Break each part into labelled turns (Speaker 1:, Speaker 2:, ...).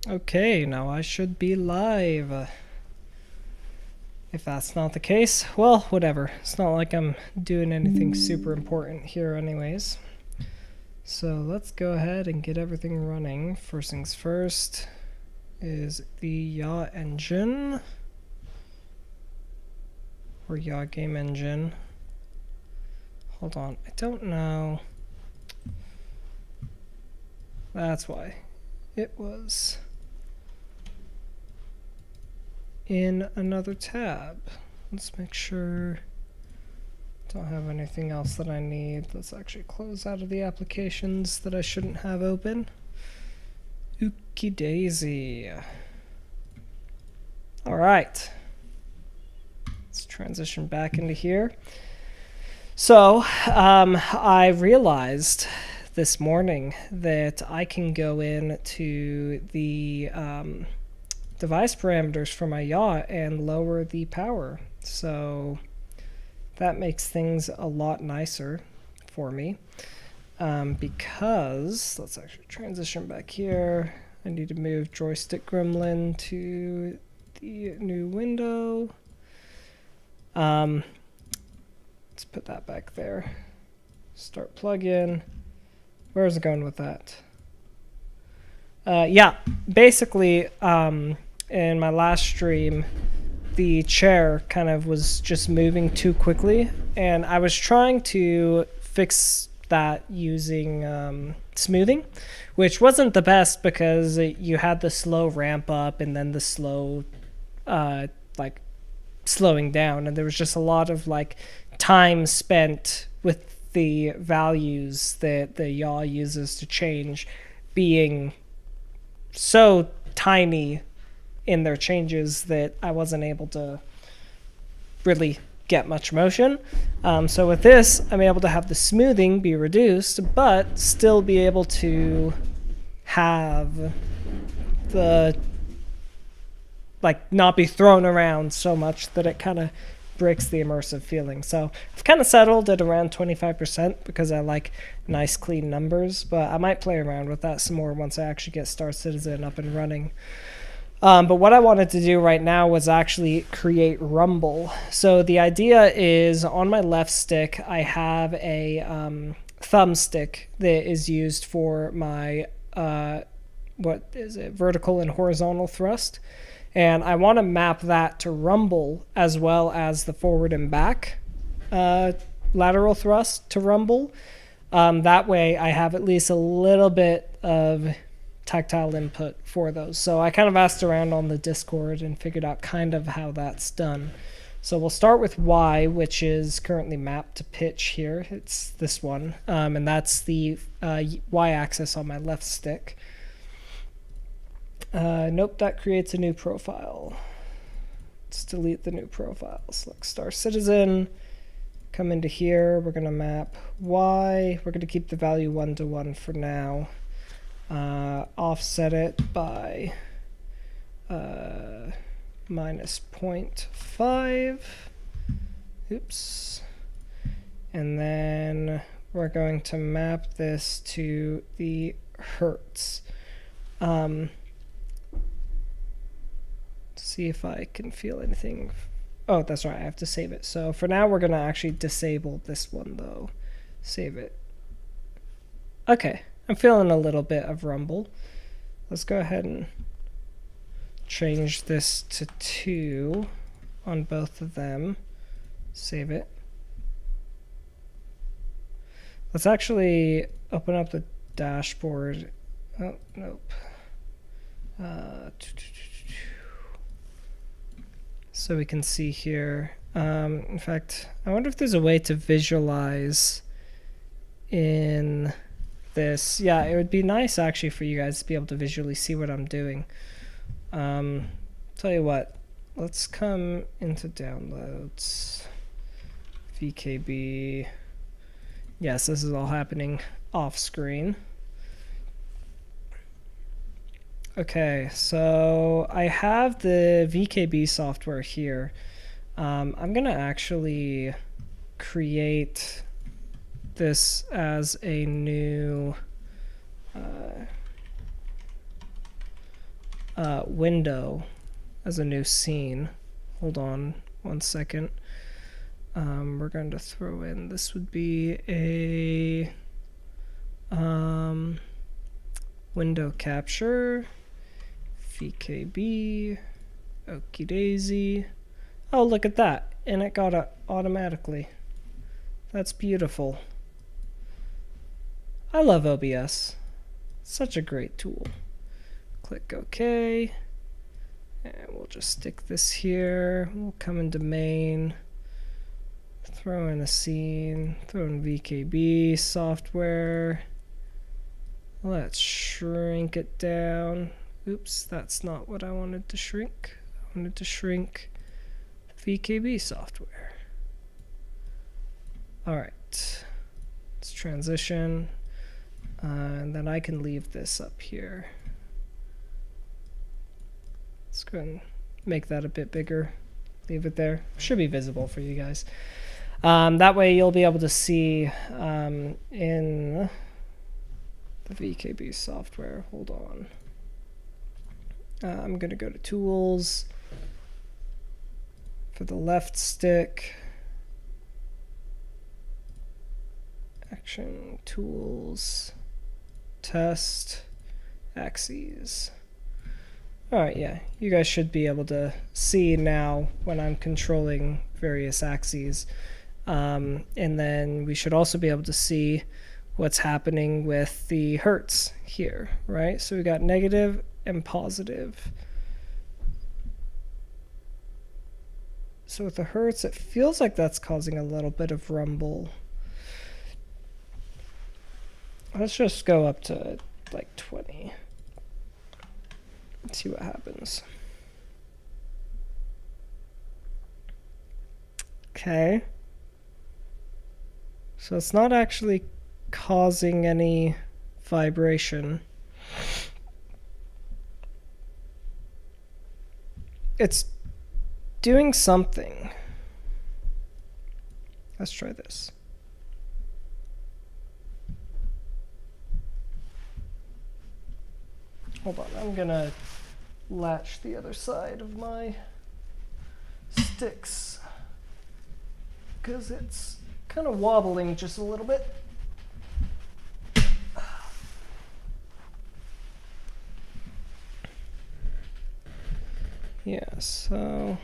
Speaker 1: Okay, now I should be live. If that's not the case, well, whatever. It's not like I'm doing anything super important here anyways. So let's go ahead and get everything running. First things first is the Yaw engine. Or Yaw game engine. Hold on, I don't know. That's why. It was in another tab. Let's make sure don't have anything else that I need. Let's actually close out of the applications that I shouldn't have open. Okie daisy. All right. Let's transition back into here. So I realized this morning that I can go in to the device parameters for my yaw and lower the power. So that makes things a lot nicer for me. Because let's actually transition back here. I need to move joystick gremlin to the new window. Let's put that back there. Start plugin. Where is it going with that? Yeah, basically, in my last stream, the chair kind of was just moving too quickly, and I was trying to fix that using smoothing, which wasn't the best because you had the slow ramp up and then the slow, like slowing down, and there was just a lot of like time spent with the values that the yaw uses to change being so tiny in their changes that I wasn't able to really get much motion. So with this, I'm able to have the smoothing be reduced, but still be able to have the, like, not be thrown around so much that it kind of breaks the immersive feeling. So I've kind of settled at around 25% because I like nice clean numbers, but I might play around with that some more once I actually get Star Citizen up and running. But what I wanted to do right now was actually create rumble. So the idea is on my left stick, I have a thumbstick that is used for my, what is it, vertical and horizontal thrust. And I want to map that to rumble as well as the forward and back lateral thrust to rumble. That way I have at least a little bit of tactile input for those. So I kind of asked around on the Discord and figured out kind of how that's done. So we'll start with Y, which is currently mapped to pitch here. It's this one, and that's the Y-axis on my left stick. Nope, that creates a new profile. Let's delete the new profile. Select Star Citizen. Come into here. We're going to map Y. We're going to keep the value 1 to 1 for now. Offset it by minus 0.5. Oops. And then we're going to map this to the hertz. See if I can feel anything. Oh, that's right, I have to save it. So for now, we're going to actually disable this one, though. Save it. Okay, I'm feeling a little bit of rumble. Let's go ahead and change this to 2 on both of them. Save it. Let's actually open up the dashboard. Oh, nope. So we can see here. In fact, I wonder if there's a way to visualize in this. Yeah, it would be nice actually for you guys to be able to visually see what I'm doing. Tell you what, let's come into downloads. VKB. Yes, this is all happening off screen. Okay, so I have the VKB software here. I'm going to actually create this as a new window as a new scene. Hold on 1 second. We're going to throw in, this would be a window capture, VKB, okie daisy. Oh, look at that. And it got it automatically. That's beautiful. I love OBS. Such a great tool. Click OK. And we'll just stick this here. We'll come into main. Throw in a scene. Throw in VKB software. Let's shrink it down. Oops, that's not what I wanted to shrink. I wanted to shrink VKB software. All right, let's transition. And then I can leave this up here. Let's go ahead and make that a bit bigger. Leave it there. Should be visible for you guys. That way you'll be able to see in the VKB software. Hold on. I'm going to go to Tools. For the left stick, Action, Tools, Test, Axes. Alright, yeah, you guys should be able to see now when I'm controlling various axes. And then we should also be able to see what's happening with the hertz here, right? So we got negative and positive. So with the hertz, it feels like that's causing a little bit of rumble. Let's just go up to like 20. Let's see what happens. Okay. So it's not actually causing any vibration. It's doing something. Let's try this. Hold on, I'm gonna latch the other side of my sticks because it's kind of wobbling just a little bit. Yeah, so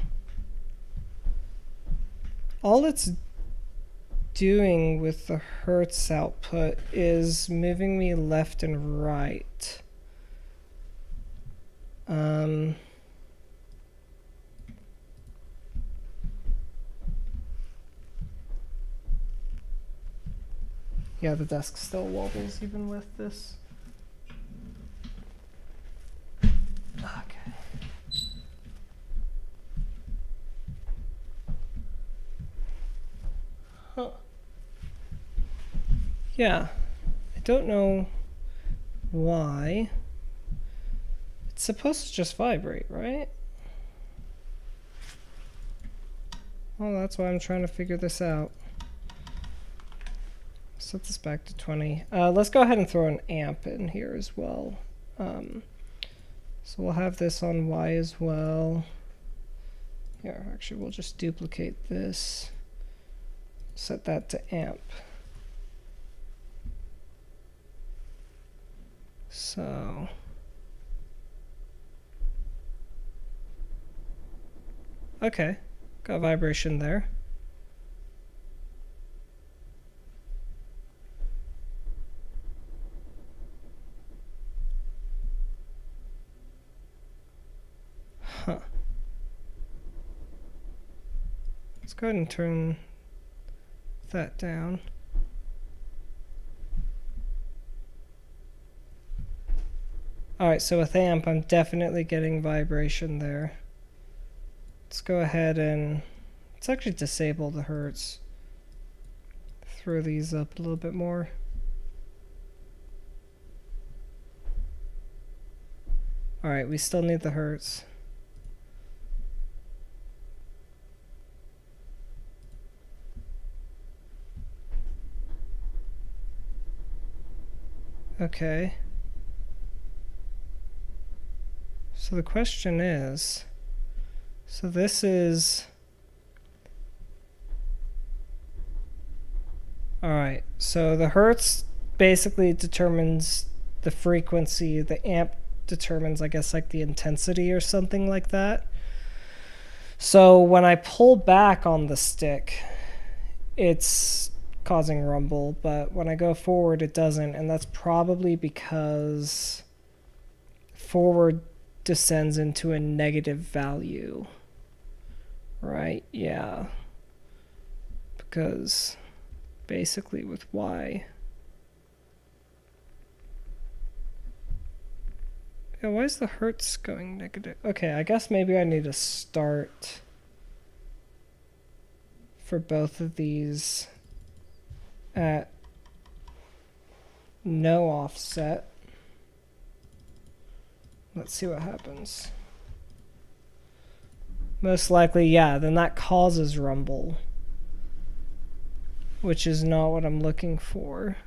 Speaker 1: all it's doing with the hertz output is moving me left and right. Yeah, the desk still wobbles even with this. Okay. Huh. Yeah, I don't know why. It's supposed to just vibrate, right? Well, that's why I'm trying to figure this out. Set this back to 20. Let's go ahead and throw an amp in here as well. So we'll have this on Y as well. Here, actually, we'll just duplicate this. Set that to amp. So okay, got vibration there. Huh. Let's go ahead and turn that down. Alright, so with amp, I'm definitely getting vibration there. Let's go ahead and let's actually disable the hertz. Throw these up a little bit more. Alright, we still need the hertz. Okay. So the question is, so this is, all right, so the hertz basically determines the frequency, the amp determines, I guess, like the intensity or something like that. So when I pull back on the stick, it's causing rumble, but when I go forward, it doesn't, and that's probably because forward descends into a negative value, right? Yeah, because basically with y, yeah, why is the hertz going negative? Okay, I guess maybe I need to start for both of these at no offset. Let's see what happens. Most likely, yeah, then that causes rumble, which is not what I'm looking for,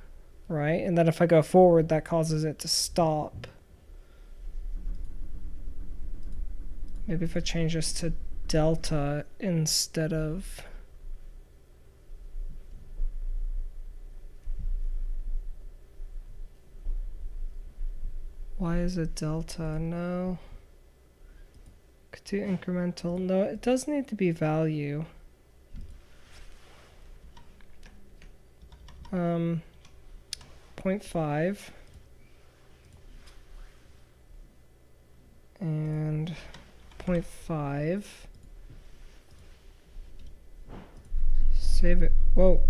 Speaker 1: right? And then if I go forward, that causes it to stop. Maybe if I change this to delta instead of... Why is it delta? No. Could do incremental. No, it does need to be value. 0.5 and 0.5. Save it. Whoa.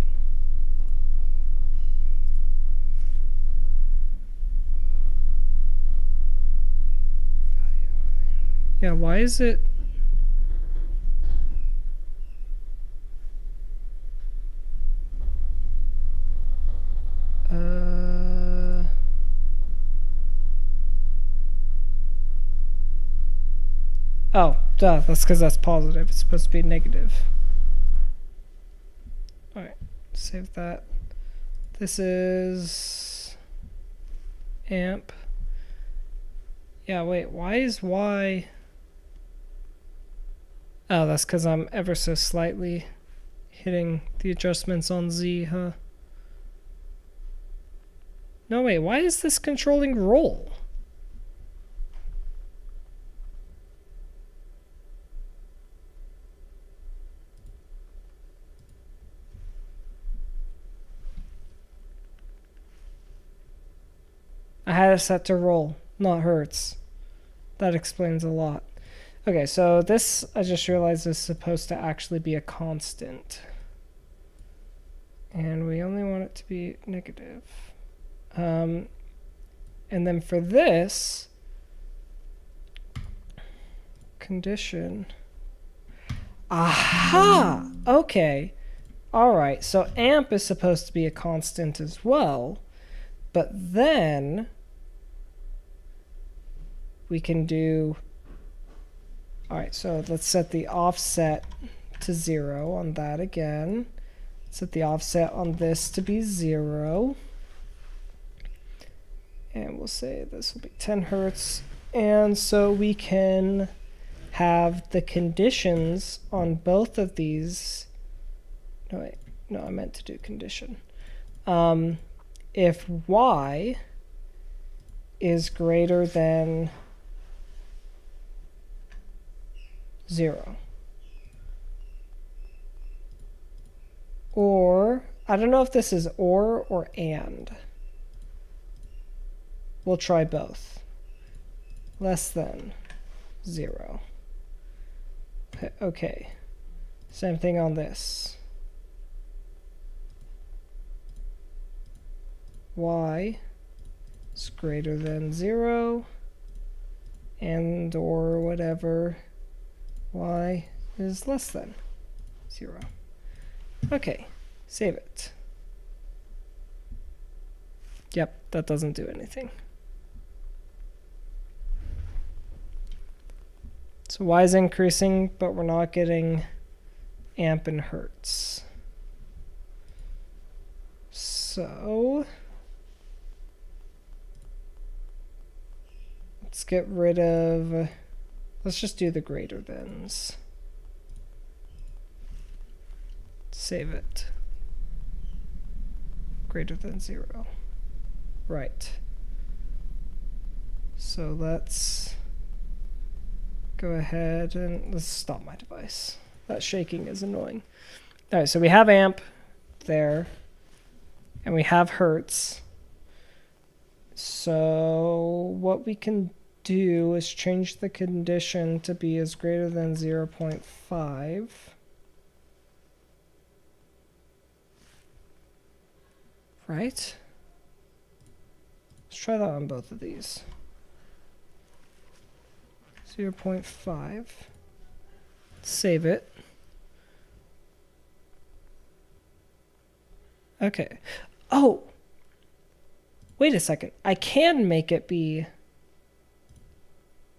Speaker 1: Yeah, why is it? Oh, duh, that's because that's positive. It's supposed to be negative. Alright, save that. This is amp. Yeah, wait, why is y? Oh, that's because I'm ever so slightly hitting the adjustments on Z, huh? No, wait, why is this controlling roll? I had it set to roll, not hertz. That explains a lot. Okay, so this, I just realized, is supposed to actually be a constant. And we only want it to be negative. And then for this condition, aha! Okay. Alright, so amp is supposed to be a constant as well. But then we can do... Alright, so let's set the offset to 0 on that again. Set the offset on this to be 0. And we'll say this will be 10 hertz. And so we can have the conditions on both of these. No, wait. No, I meant to do condition. If y is greater than 0. Or, I don't know if this is or and. We'll try both. Less than 0. Okay. Same thing on this. Y is greater than 0 and or whatever y is less than 0. Okay, save it. Yep, that doesn't do anything. So y is increasing, but we're not getting amp and hertz. So let's get rid of Let's just do the greater thans. Save it. Greater than 0. Right. So let's go ahead and let's stop my device. That shaking is annoying. All right, so we have amp there, and we have hertz. So what we can do is change the condition to be as greater than 0.5. Right? Let's try that on both of these. 0.5. Save it. Okay. Oh! Wait a second. I can make it be...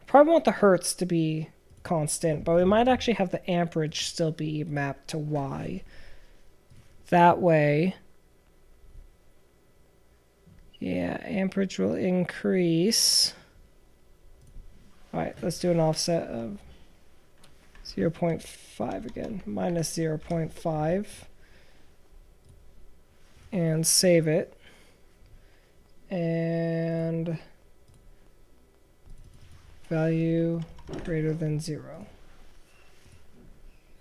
Speaker 1: Probably want the hertz to be constant, but we might actually have the amperage still be mapped to Y. That way... Yeah, amperage will increase. Alright, let's do an offset of 0.5 again. Minus 0.5. And save it. And value greater than 0.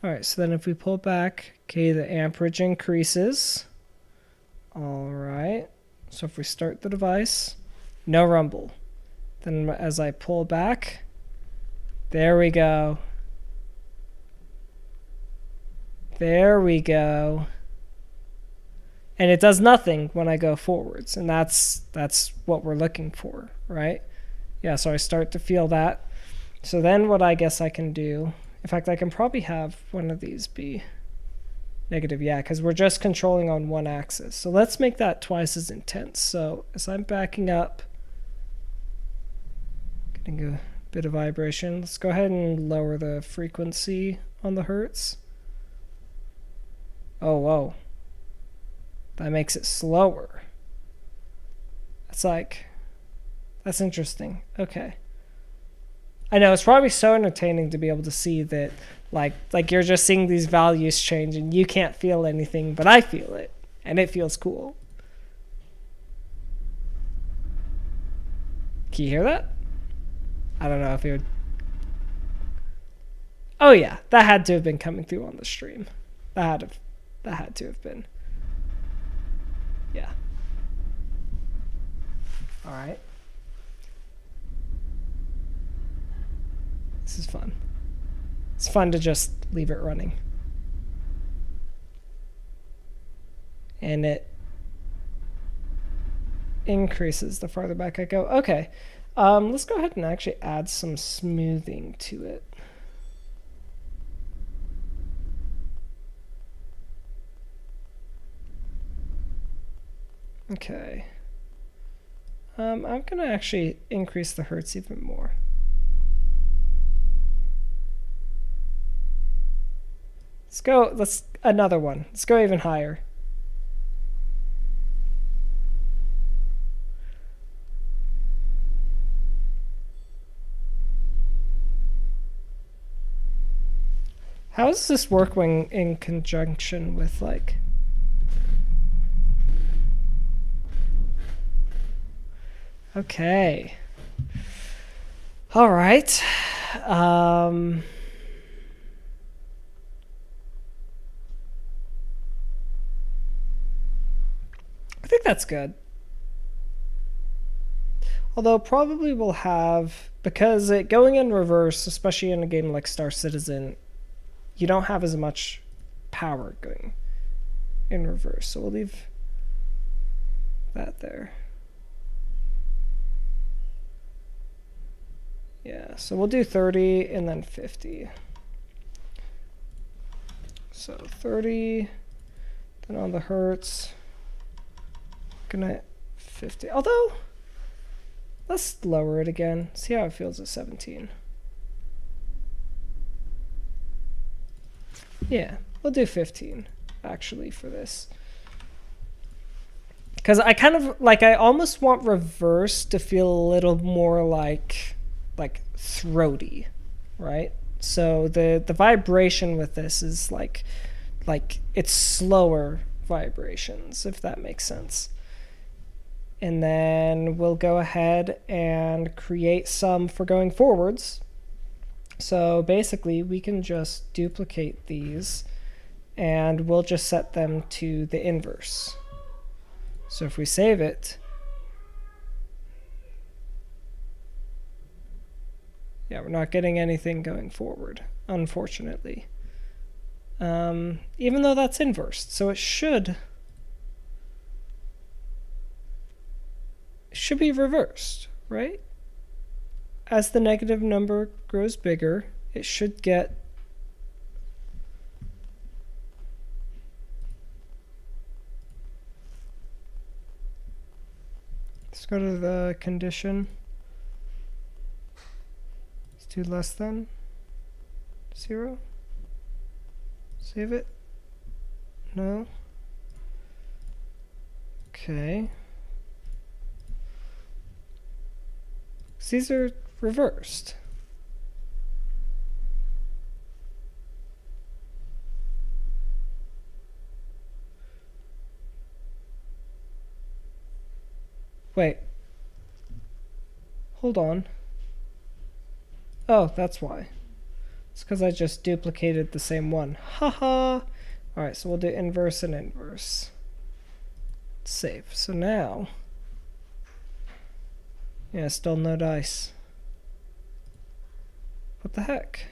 Speaker 1: Alright, so then if we pull back, okay, the amperage increases. Alright. So if we start the device, no rumble. Then as I pull back, there we go. There we go. And it does nothing when I go forwards. And that's what we're looking for, right? Yeah, so I start to feel that. So then what I guess I can do, in fact, I can probably have one of these be negative, yeah, because we're just controlling on one axis. So let's make that twice as intense. So as I'm backing up, getting a bit of vibration, let's go ahead and lower the frequency on the hertz. Oh, whoa. That makes it slower. That's interesting. Okay. I know, it's probably so entertaining to be able to see that like you're just seeing these values change and you can't feel anything, but I feel it, and it feels cool. Can you hear that? I don't know if it would... Oh yeah, that had to have been coming through on the stream. That had to have been. Yeah. All right. This is fun. It's fun to just leave it running. And it increases the farther back I go. Okay. Let's go ahead and actually add some smoothing to it. Okay. I'm going to actually increase the hertz even more. Let's another one. Let's go even higher. How does this work when in conjunction with like... Okay. All right. I think that's good. Although probably we'll have, because going in reverse, especially in a game like Star Citizen, you don't have as much power going in reverse. So we'll leave that there. Yeah, so we'll do 30 and then 50. So 30, then on the hertz, gonna 50. Although, let's lower it again. See how it feels at 17. Yeah, we'll do 15 actually for this. Because I kind of like, I almost want reverse to feel a little more like throaty. right? So the vibration with this is like it's slower vibrations, if that makes sense. And then we'll go ahead and create some for going forwards. So basically we can just duplicate these and we'll just set them to the inverse. So if we save it, yeah, we're not getting anything going forward, unfortunately. Even though that's inversed, so it should be reversed, right? As the negative number grows bigger, it should get let's go to the condition. Let's do less than 0. Save it. No. Okay. These are reversed. Wait. Hold on. Oh, that's why. It's because I just duplicated the same one. Haha. Alright, so we'll do inverse and inverse. Save. So now, yeah, still no dice. What the heck?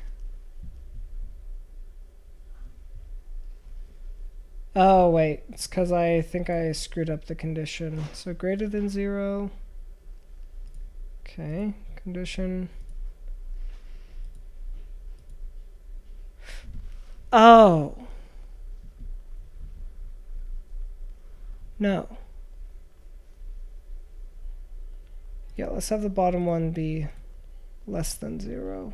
Speaker 1: Oh, wait. It's because I think I screwed up the condition. So greater than 0. Okay. Condition. Oh. No. Yeah, let's have the bottom one be less than 0.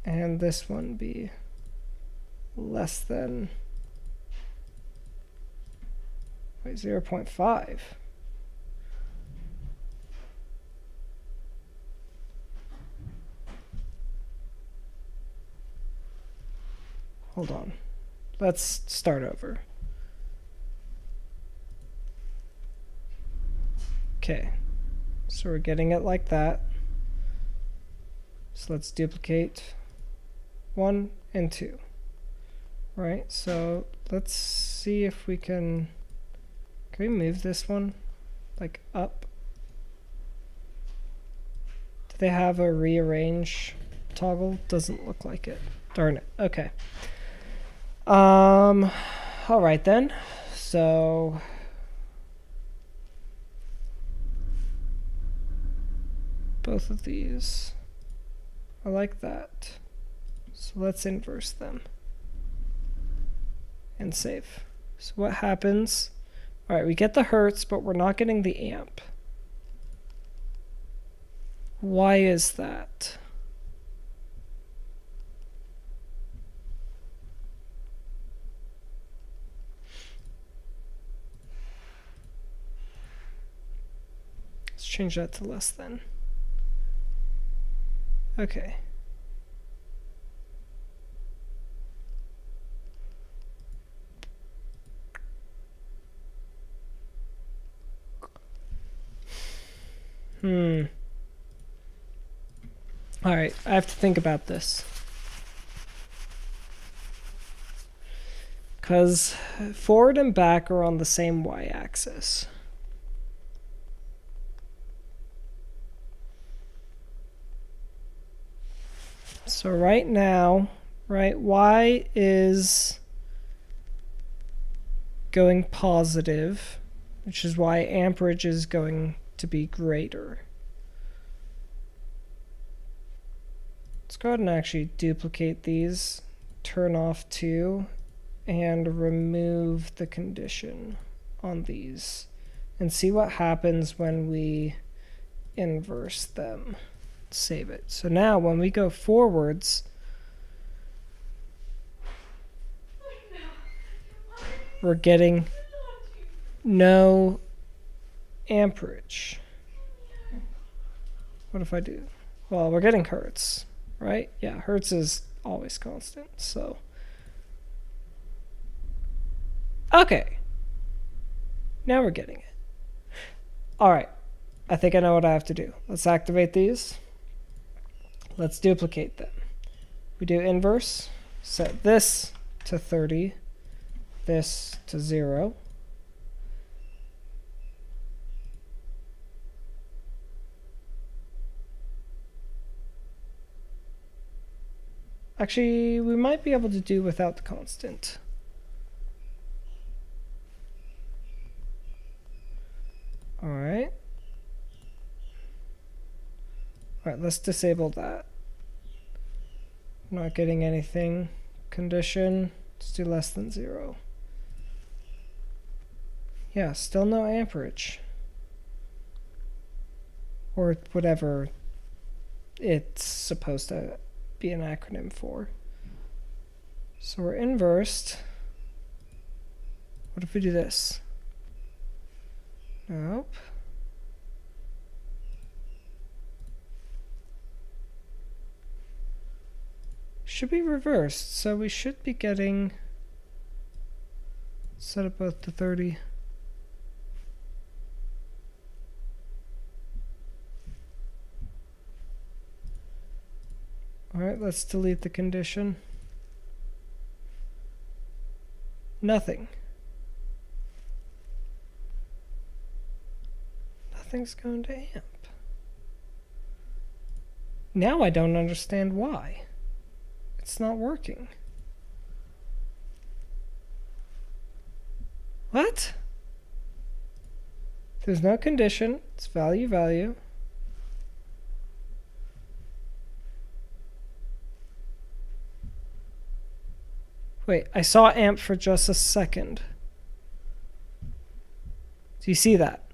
Speaker 1: And this one be less than 0.5. Hold on. Let's start over. Okay. So we're getting it like that. So let's duplicate 1 and 2. Right, so let's see if we can we move this one like up? Do they have a rearrange toggle? Doesn't look like it. Darn it. Okay. All right then. So both of these, I like that. So let's inverse them and save. So what happens? All right, we get the hertz, but we're not getting the amp. Why is that? Let's change that to less than. Okay. All right, I have to think about this. Because forward and back are on the same y-axis. So right now, right, y is going positive, which is why amperage is going to be greater. Let's go ahead and actually duplicate these, turn off 2, and remove the condition on these, and see what happens when we inverse them. Save it. So now when we go forwards, we're getting no amperage. What if I do? Well, we're getting hertz, right? Yeah, hertz is always constant, so. Okay. Now we're getting it. All right. I think I know what I have to do. Let's activate these. Let's duplicate them. We do inverse. Set this to 30. This to 0. Actually, we might be able to do without the constant. All right. All right, let's disable that. Not getting anything. Condition, let's do less than 0. Yeah, still no amperage. Or whatever it's supposed to be an acronym for. So we're inversed. What if we do this? Nope. Should be reversed, so we should be getting set up both to 30. Alright, let's delete the condition. Nothing. Nothing's going to amp. Now I don't understand why. It's not working. What? There's no condition. It's value, value. Wait, I saw amp for just a second. Do you see that?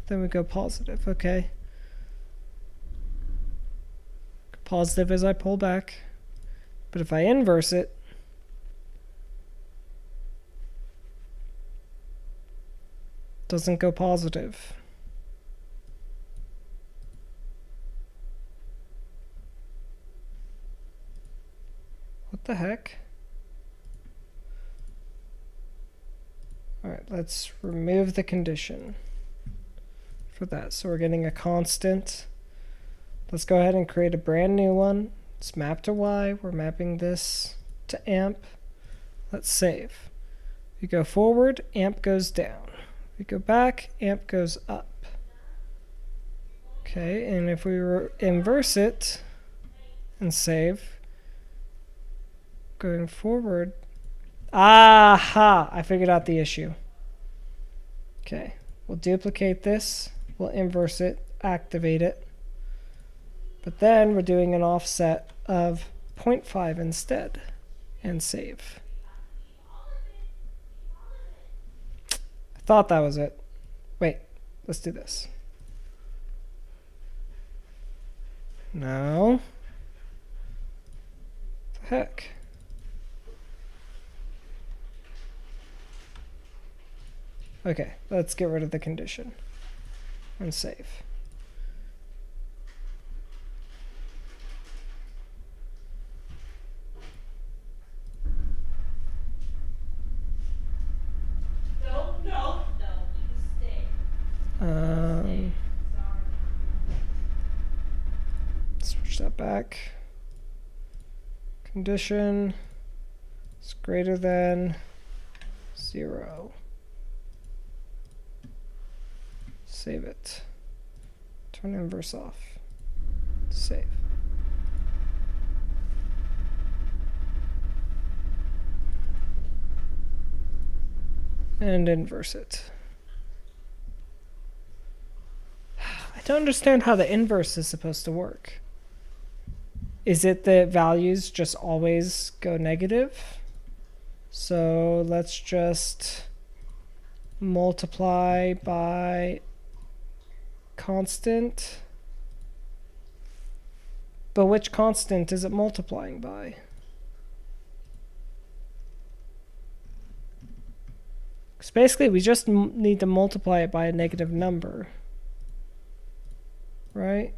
Speaker 1: Then we go positive, okay. Positive as I pull back. But if I inverse it, doesn't go positive. What the heck? All right, let's remove the condition for that. So we're getting a constant. Let's go ahead and create a brand new one. It's mapped to Y. We're mapping this to amp. Let's save. We go forward, amp goes down. We go back, amp goes up. Okay, and if we inverse it and save, going forward, aha, I figured out the issue. Okay, we'll duplicate this, we'll inverse it, activate it, but then we're doing an offset of 0.5 instead, and save. I thought that was it. Wait, let's do this. No. What the heck? Okay, let's get rid of the condition and save.
Speaker 2: No, you stay.
Speaker 1: Switch that back. Condition is greater than 0. Save it. Turn inverse off. Save. And inverse it. I don't understand how the inverse is supposed to work. Is it that values just always go negative? So let's just multiply by constant. But which constant is it multiplying by? Because basically we just need to multiply it by a negative number. Right?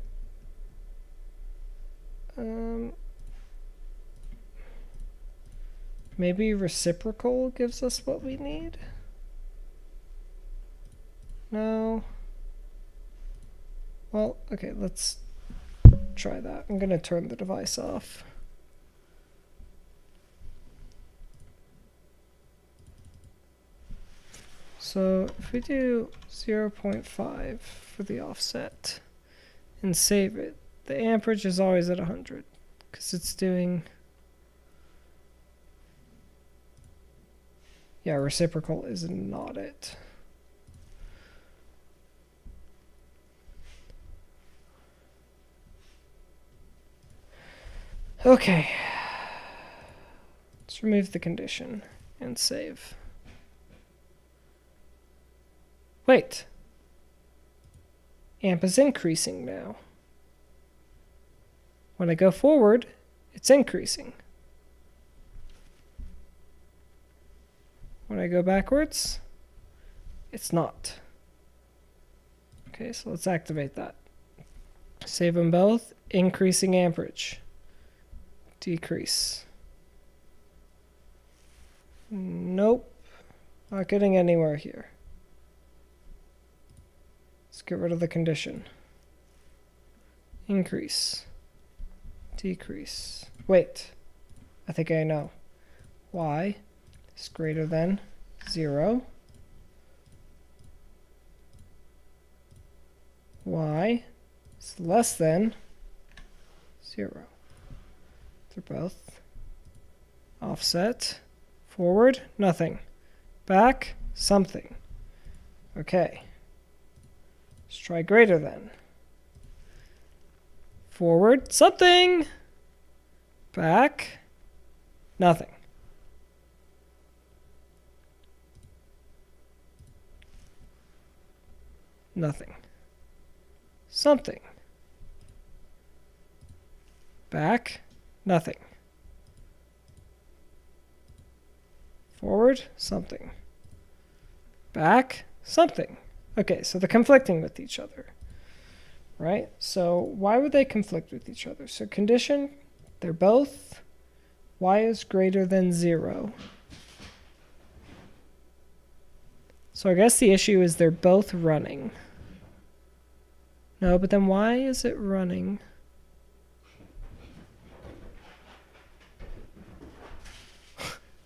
Speaker 1: Maybe reciprocal gives us what we need? No. Well, okay, let's try that. I'm going to turn the device off. So if we do 0.5 for the offset and save it, the amperage is always at 100 because it's doing... Yeah, reciprocal is not it. Okay. Let's remove the condition and save. Wait. Amp is increasing now. When I go forward, it's increasing. When I go backwards, it's not. Okay, so let's activate that. Save them both. Increasing amperage. Decrease. Nope. Not getting anywhere here. Let's get rid of the condition. Increase. Decrease. Wait. I think I know. Y is greater than 0. Y is less than 0. They're both offset. Forward, nothing. Back, something. Okay. Let's try greater than. Forward, something. Back, nothing. Nothing. Something. Back, nothing. Forward, something. Back, something. Okay, so they're conflicting with each other, right? So why would they conflict with each other? So condition, they're both, y is greater than 0. So I guess the issue is they're both running. No, but then why is it running?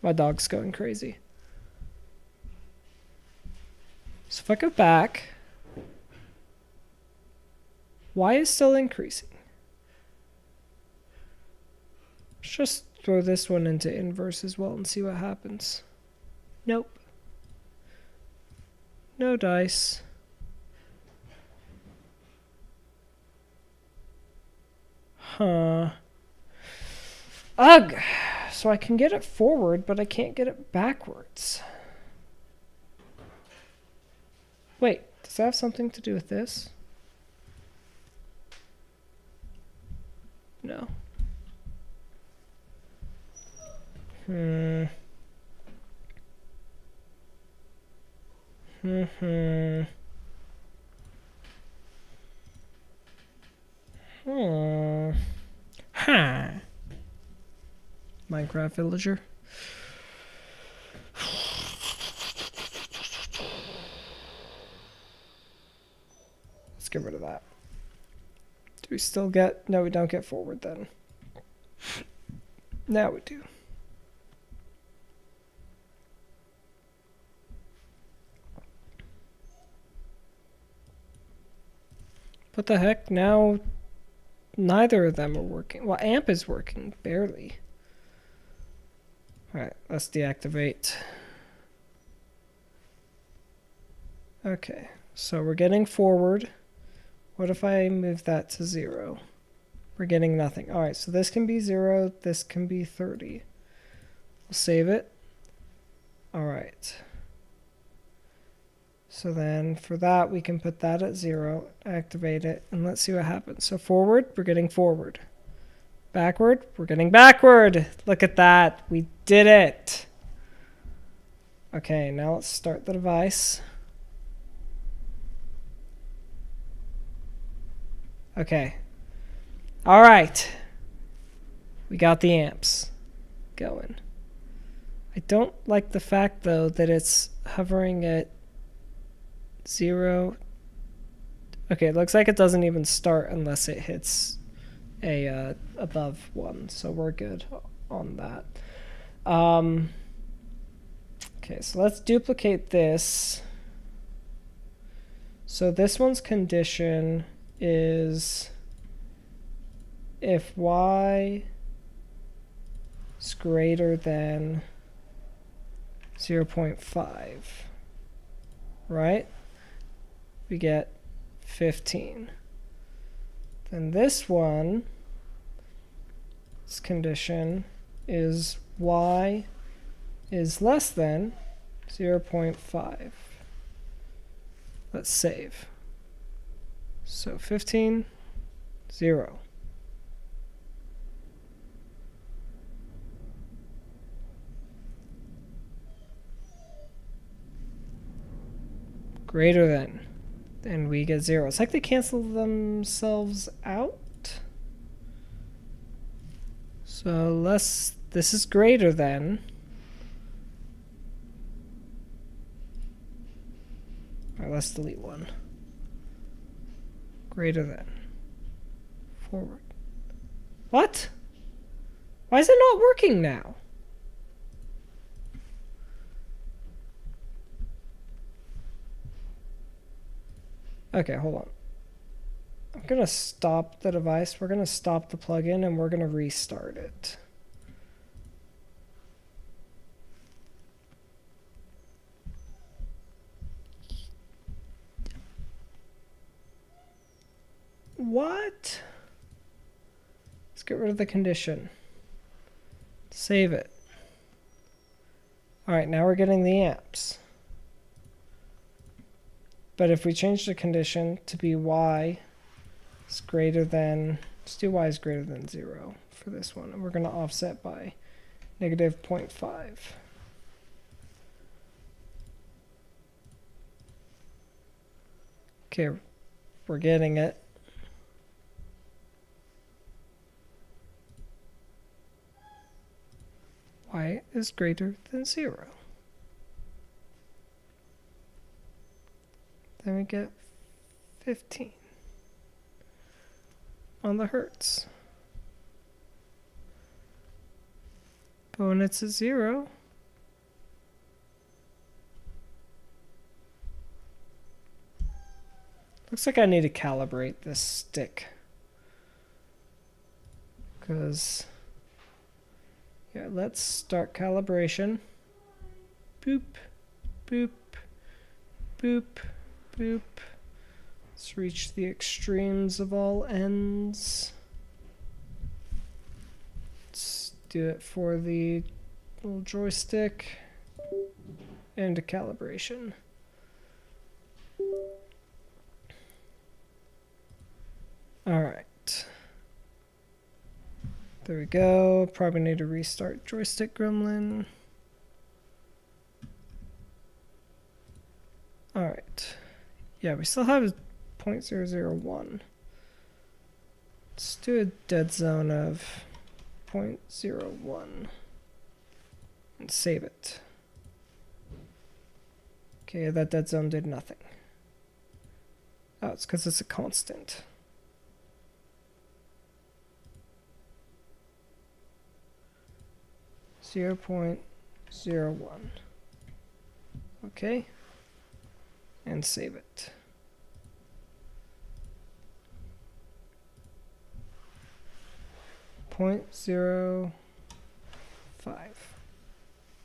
Speaker 1: My dog's going crazy. So if I go back, y is still increasing. Let's just throw this one into inverse as well and see what happens. Nope. No dice. Huh. Ugh! So I can get it forward, but I can't get it backwards. Wait, does that have something to do with this? No. Huh. Minecraft villager. Let's get rid of that. Do we still get... No, we don't get forward then. Now we do. What the heck? Now neither of them are working. Well, amp is working, barely. Alright, let's deactivate. Okay, so we're getting forward. What if I move that to 0? We're getting nothing. Alright, so this can be 0, this can be 30. We'll save it. Alright. So then for that, we can put that at 0, activate it, and let's see what happens. So forward, we're getting forward. Backward, we're getting backward. Look at that. We did it. Okay, now let's start the device. Okay. All right. We got the amps going. I don't like the fact, though, that it's hovering at 0. Okay, it looks like it doesn't even start unless it hits a above 1, so we're good on that. Okay, so let's duplicate this. So this one's condition is if y is greater than 0.5, right? We get 15. Then this one's condition is y is less than 0.5. Let's save. So 15, 0. Greater than. And we get 0. It's like they cancel themselves out. So this is greater than. Alright, let's delete one. Greater than. Forward. What? Why is it not working now? Okay, hold on. I'm going to stop the device. We're going to stop the plugin and we're going to restart it. What? Let's get rid of the condition. Save it. All right, now we're getting the amps. But if we change the condition to be y is greater than, let's do y is greater than 0 for this one. And we're going to offset by negative 0.5. Okay, we're getting it. Y is greater than 0. Then we get 15 on the hertz. But when it's at 0, looks like I need to calibrate this stick. Because, yeah, let's start calibration. Boop, boop, boop. Boop. Let's reach the extremes of all ends. Let's do it for the little joystick and a calibration. All right. There we go. Probably need to restart joystick gremlin. All right. Yeah, we still have 0.001. Let's do a dead zone of 0.01 and save it. Okay, that dead zone did nothing. Oh, it's because it's a constant. .01. Okay. And save it. .05.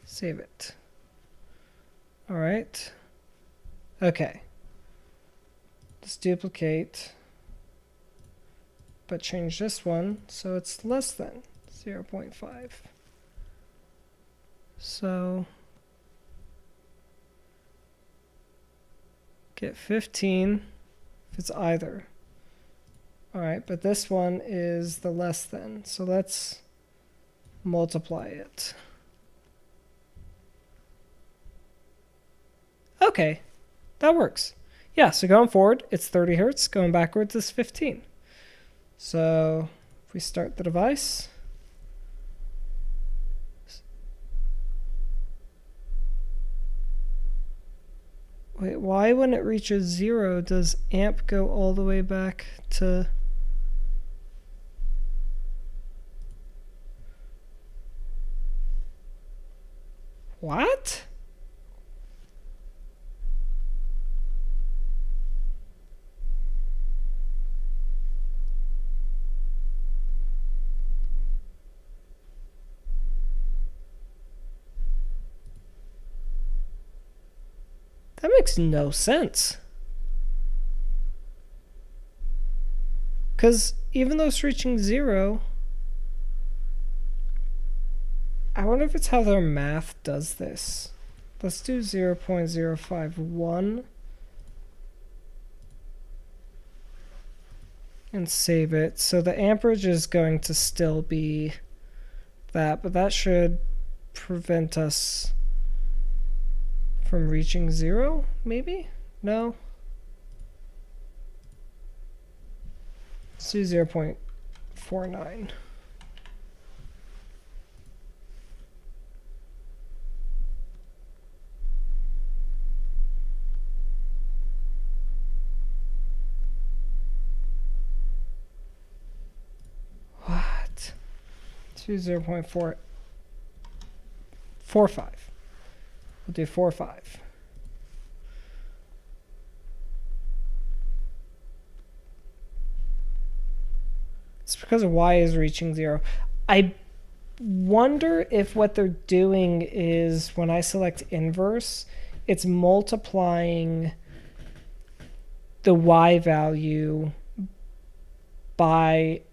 Speaker 1: Save it. All right. Okay. Let's duplicate, but change this one so it's less than 0.5. So get 15 if it's either. All right, but this one is the less than, so let's multiply it. Okay, that works. Yeah, so going forward, it's 30 hertz. Going backwards is 15. So if we start the device, wait, why when it reaches 0 does amp go all the way back to... What? That makes no sense. Because even though it's reaching 0, I wonder if it's how their math does this. Let's do 0.051 and save it. So the amperage is going to still be that, but that should prevent us from reaching 0, maybe? No? Let's do 0.49. What? Do 0.445. We'll do 4.5. It's because y is reaching 0. I wonder if what they're doing is when I select inverse, it's multiplying the y value by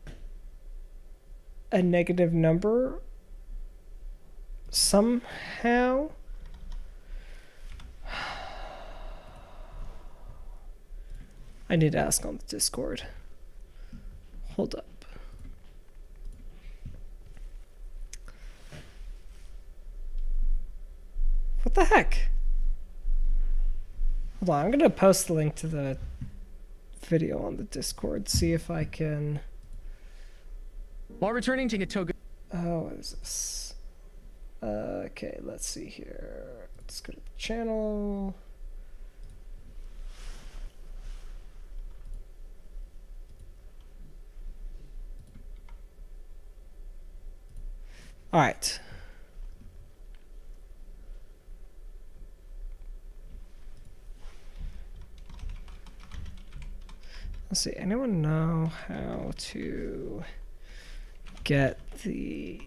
Speaker 1: a negative number somehow. I need to ask on the Discord. Hold up. What the heck? Hold on, I'm going to post the link to the video on the Discord, see if I can...
Speaker 3: While returning to Gatoga...
Speaker 1: Oh, what is this? Okay, let's see here. Let's go to the channel. All right. Let's see. Anyone know how to get the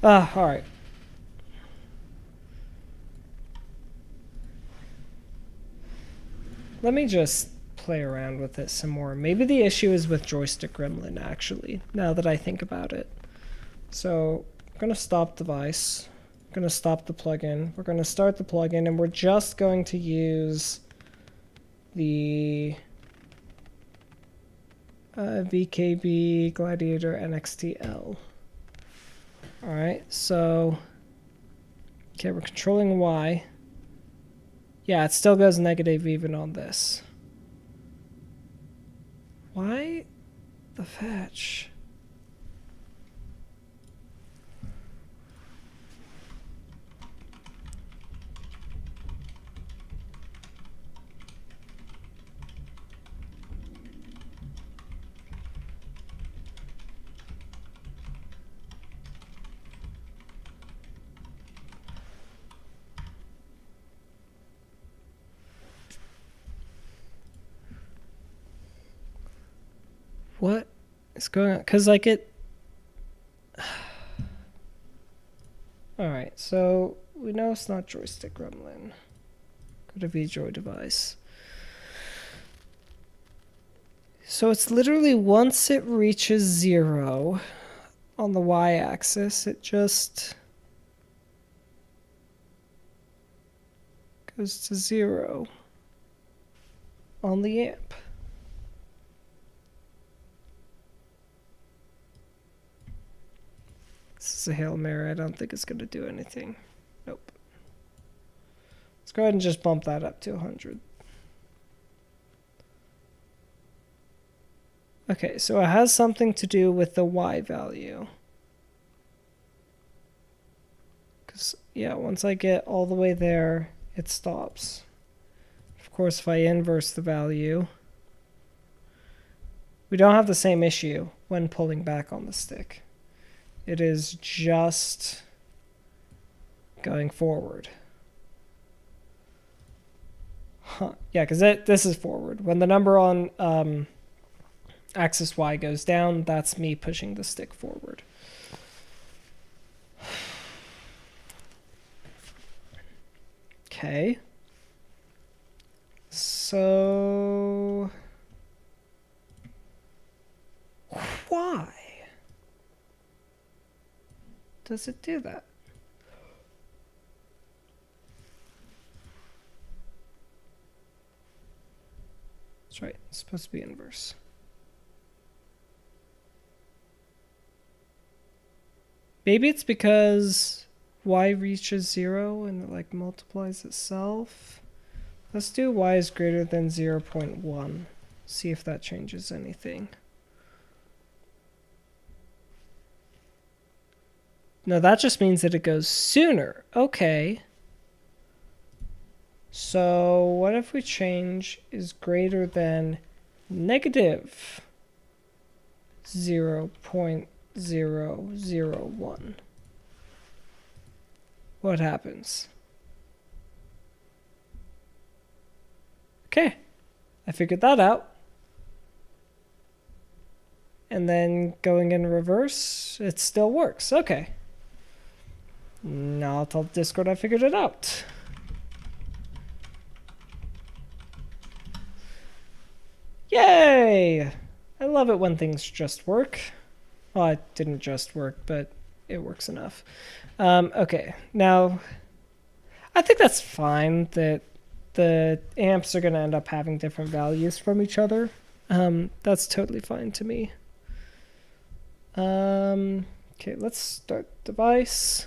Speaker 1: all right. Let me just play around with it some more. Maybe the issue is with Joystick Gremlin, actually, now that I think about it. So I'm going to stop device. I'm going to stop the plugin. We're going to start the plugin, and we're just going to use the VKB Gladiator NXT-L. All right, so, okay, we're controlling Y. Yeah, it still goes negative even on this. Why the fetch? What is going on? Because, like, it... Alright, so we know it's not joystick gremlin. Go to VJoy device. So it's literally once it reaches 0 on the y-axis, it just goes to 0 on the amp. This is a Hail Mary. I don't think it's going to do anything. Nope. Let's go ahead and just bump that up to 100. Okay, so it has something to do with the y value. Because, yeah, once I get all the way there, it stops. Of course, if I inverse the value, we don't have the same issue when pulling back on the stick. It is just going forward. Huh. Yeah, because this is forward. When the number on axis Y goes down, that's me pushing the stick forward. Okay. So why does it do that? That's right, it's supposed to be inverse. Maybe it's because y reaches 0 and it like multiplies itself. Let's do y is greater than 0.1. See if that changes anything. No, that just means that it goes sooner. Okay. So what if we change is greater than negative 0.001? What happens? Okay, I figured that out. And then going in reverse, it still works. Okay. Now I'll tell Discord I figured it out. Yay! I love it when things just work. Well, it didn't just work, but it works enough. Okay, now I think that's fine that the amps are going to end up having different values from each other. That's totally fine to me. Okay, let's start device.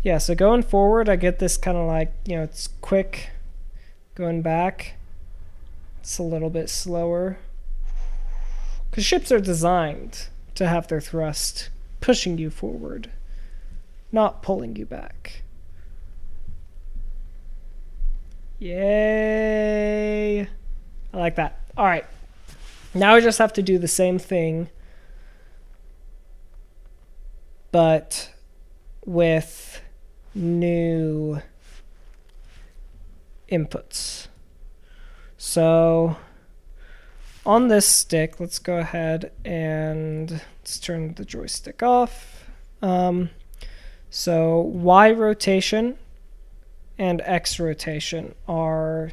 Speaker 1: Yeah, so going forward, I get this kind of like, you know, it's quick. Going back, it's a little bit slower. Because ships are designed to have their thrust pushing you forward, not pulling you back. Yay! I like that. All right. Now we just have to do the same thing, but with new inputs. So on this stick, let's go ahead and let's turn the joystick off. So Y rotation and X rotation are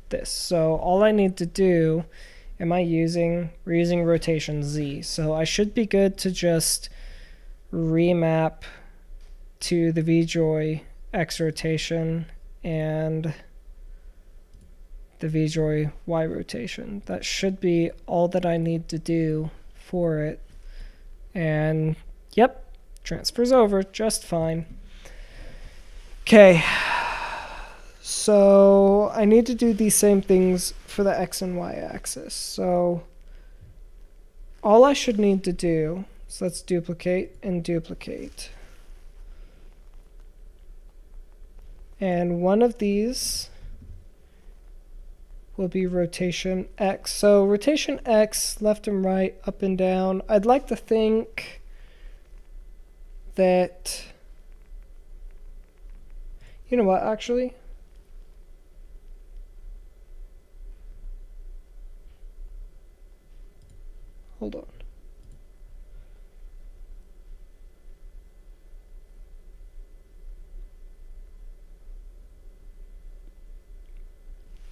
Speaker 1: this. So all I need to do, we're using rotation Z. So I should be good to just remap to the VJoy X rotation and the VJoy Y rotation. That should be all that I need to do for it. And yep, transfers over just fine. Okay, so I need to do these same things for the X and Y axis. So all I should need to do, so let's duplicate and duplicate. And one of these will be rotation X. So rotation X, left and right, up and down. I'd like to think that, you know what, actually? Hold on.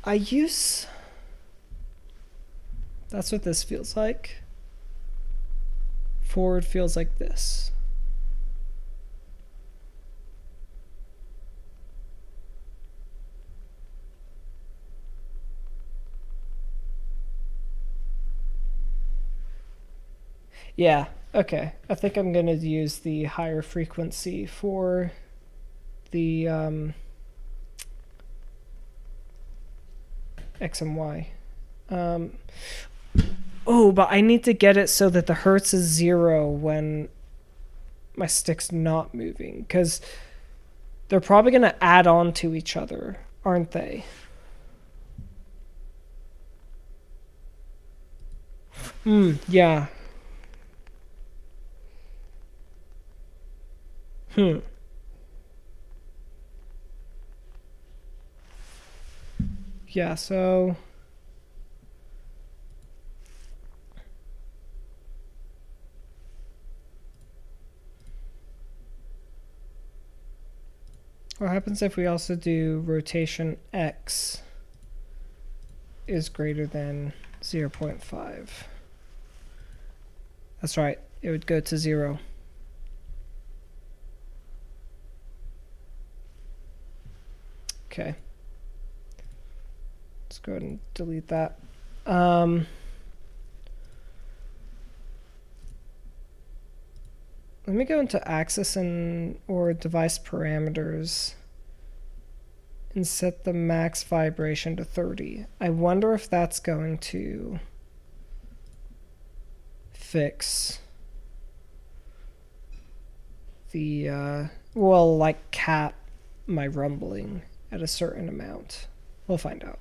Speaker 1: I use... That's what this feels like. Forward feels like this. Yeah, okay. I think I'm going to use the higher frequency for the X and Y. Oh, but I need to get it so that the hertz is 0 when my stick's not moving, because they're probably going to add on to each other, aren't they? Yeah. Yeah, so... What happens if we also do rotation X is greater than 0.5? That's right, it would go to 0. Okay. Let's go ahead and delete that. Let me go into axis or device parameters and set the max vibration to 30. I wonder if that's going to fix the, well, like cap my rumbling at a certain amount. We'll find out.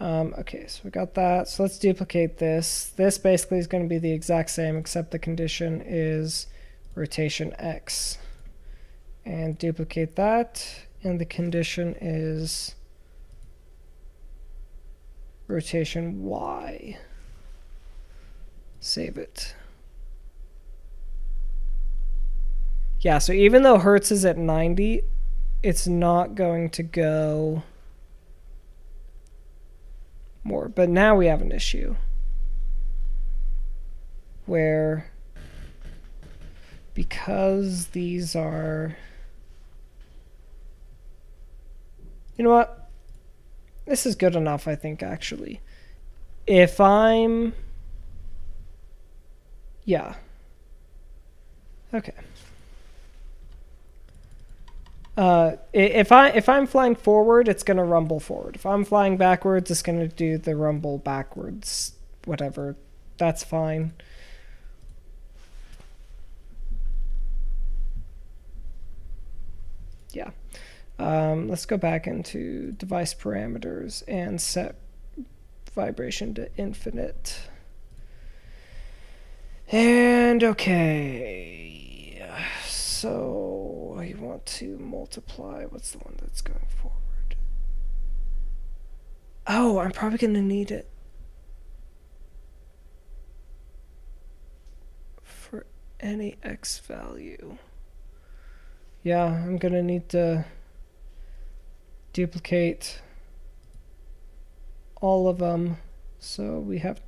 Speaker 1: Okay, so we got that. So let's duplicate this. This basically is going to be the exact same, except the condition is rotation X. And duplicate that, and the condition is rotation Y. Save it. Yeah, so even though hertz is at 90, it's not going to go more. But now we have an issue where, because these are, you know what, this is good enough, I think, actually. If I'm, yeah, okay. If I'm flying forward, it's gonna rumble forward. If I'm flying backwards, it's gonna do the rumble backwards. Whatever, that's fine. Yeah. Let's go back into device parameters and set vibration to infinite. And okay. So you want to multiply. What's the one that's going forward? Oh, I'm probably going to need it for any x value. Yeah, I'm going to need to duplicate all of them. So we have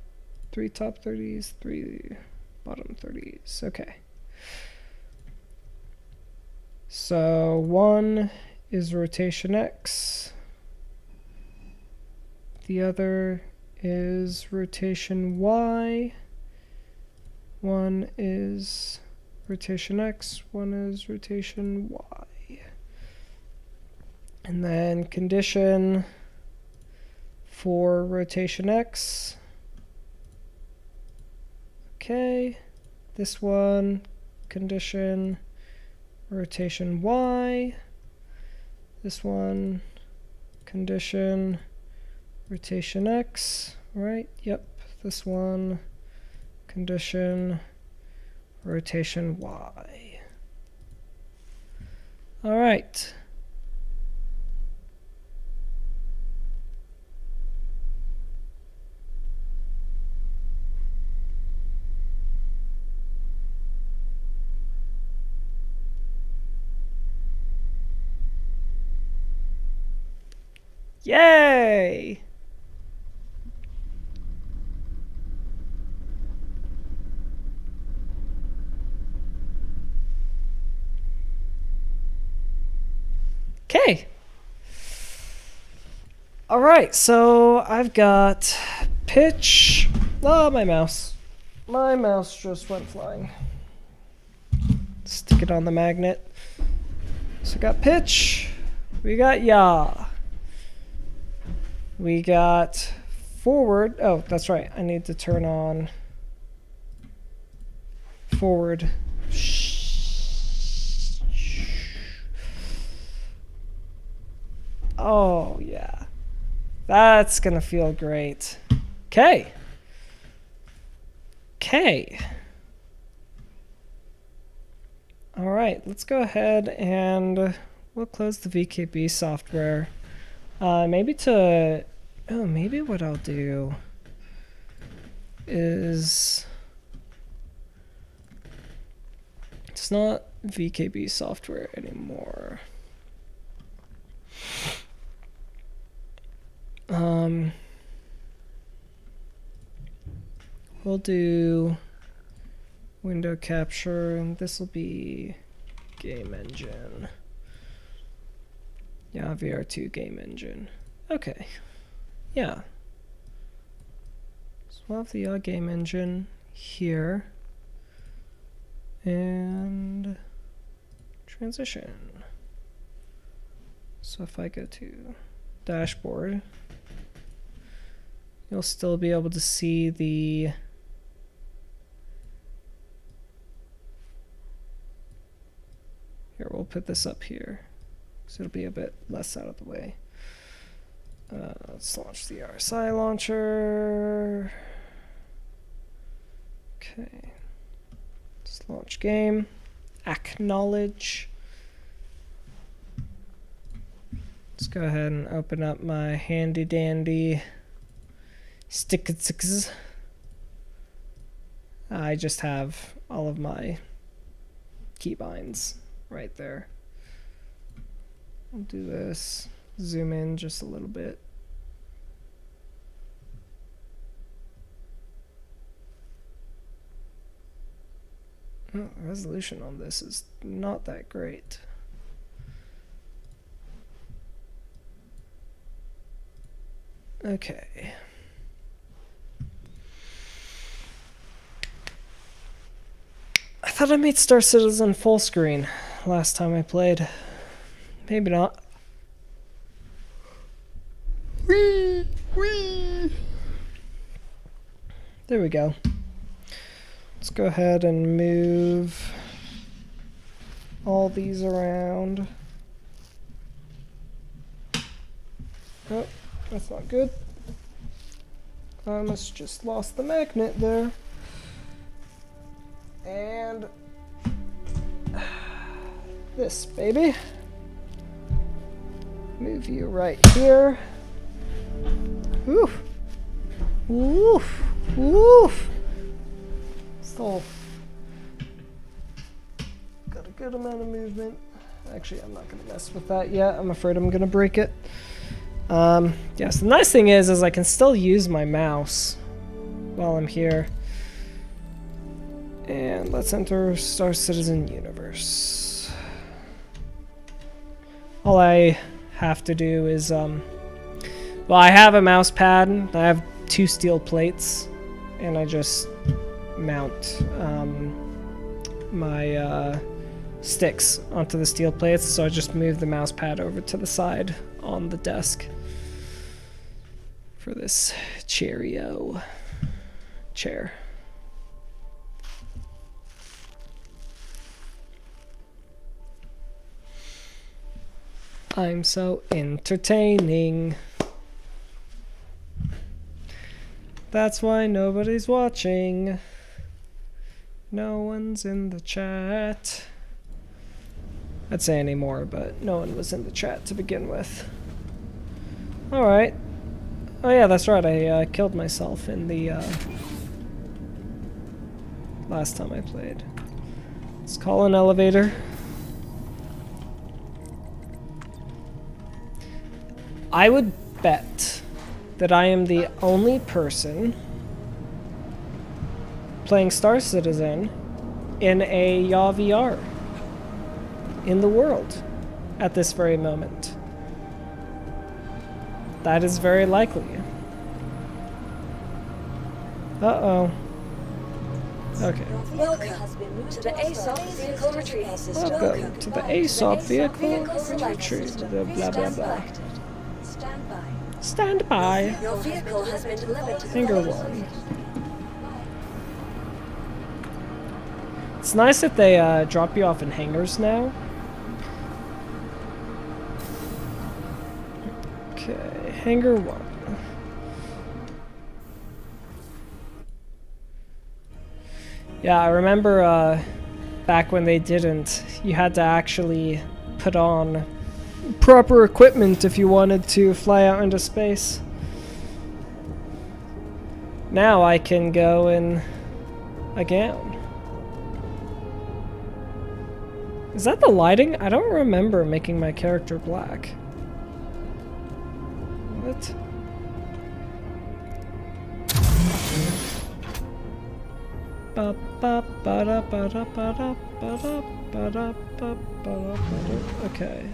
Speaker 1: 3 top 30s, 3 bottom 30s. Okay. So 1 is rotation X. The other is rotation Y. 1 is rotation X. 1 is rotation Y. And then condition for rotation X. Okay. This one, condition rotation Y. This one, condition rotation X, right? Yep. This one, condition rotation Y. All right. Yay! Okay. All right, so I've got pitch. Oh, my mouse. My mouse just went flying. Stick it on the magnet. So we got pitch. We got yaw. We got forward. Oh, that's right. I need to turn on forward. Oh, yeah. That's gonna feel great. Okay. Okay. All right, let's go ahead and we'll close the VKB software. Maybe what I'll do is it's not VKB software anymore. We'll do window capture, and this will be game engine. Yeah, VR2 game engine. Okay. Yeah. So we'll have the game engine here. And transition. So if I go to dashboard, you'll still be able to see the here, we'll put this up here so it'll be a bit less out of the way. Let's launch the RSI launcher. Okay. Let's launch game. Acknowledge. Let's go ahead and open up my handy dandy stickers. I just have all of my keybinds right there. I'll do this. Zoom in just a little bit. Oh, the resolution on this is not that great. Okay. I thought I made Star Citizen full screen last time I played. Maybe not. Whee! Whee! There we go. Let's go ahead and move all these around. Oh, that's not good. I must just lost the magnet there. And this baby. Move you right here. Woof. Woof. Woof. Still got a good amount of movement. Actually, I'm not going to mess with that yet. I'm afraid I'm going to break it. Yes, the nice thing is I can still use my mouse while I'm here. And let's enter Star Citizen Universe. All I have to do is, well, I have a mouse pad. I have 2 steel plates, and I just mount my sticks onto the steel plates. So I just move the mouse pad over to the side on the desk for this Cheerio chair. I'm so entertaining. That's why nobody's watching. No one's in the chat. I'd say anymore, but no one was in the chat to begin with. Alright. Oh yeah, that's right. I killed myself in the last time I played. Let's call an elevator. I would bet that I am the only person playing Star Citizen in a Yaw VR in the world. at this very moment. That is very likely. Uh-oh. Okay.
Speaker 4: Welcome to the ASOP vehicle retrieval system.
Speaker 1: Welcome to the ASOP vehicle
Speaker 4: retrieval
Speaker 1: retrieval.
Speaker 4: system.
Speaker 1: Blah, blah, blah.
Speaker 4: Stand by.
Speaker 1: Stand by.
Speaker 4: Your vehicle has been delivered to the
Speaker 1: Finger
Speaker 4: police
Speaker 1: one.
Speaker 4: station.
Speaker 1: It's nice that they drop you off in hangars now. Okay, hangar 1. Yeah, I remember back when they didn't, you had to actually put on proper equipment if you wanted to fly out into space. Now I can go in a gown. Is that the lighting? I don't remember making my character black. What? Okay.